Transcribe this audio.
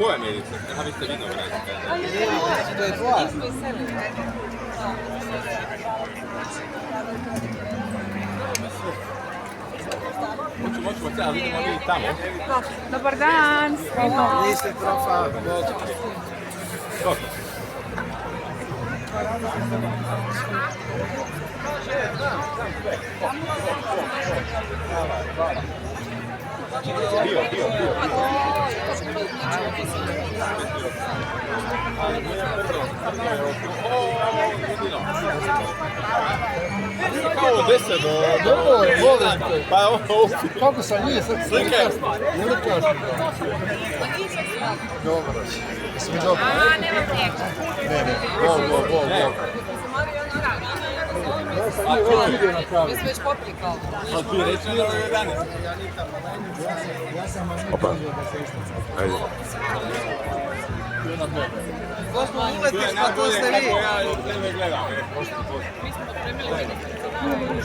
Koje mirice? Aha, vi ste vinograd. To je tvoja. Možemo se, ali idemo mi tamo. Dobar dan. Niste profa. Dobro. Bio. Kao 10 do... Volim te. Pa ovo... Kako sam nije sad Slike. Ne likaš mi to. Dobro. Jesi mi dobro? Nema mlijeka. Ne. Vol. Ja sam nije već vidio na kavi. Mi smo već popili kao. Ali ti reći ili 11? Ja sam vam ne tražio da se isticam. Ajde. Gospod Uletić, pa to ste vi. Ja tebe gledam. Mi smo pripremili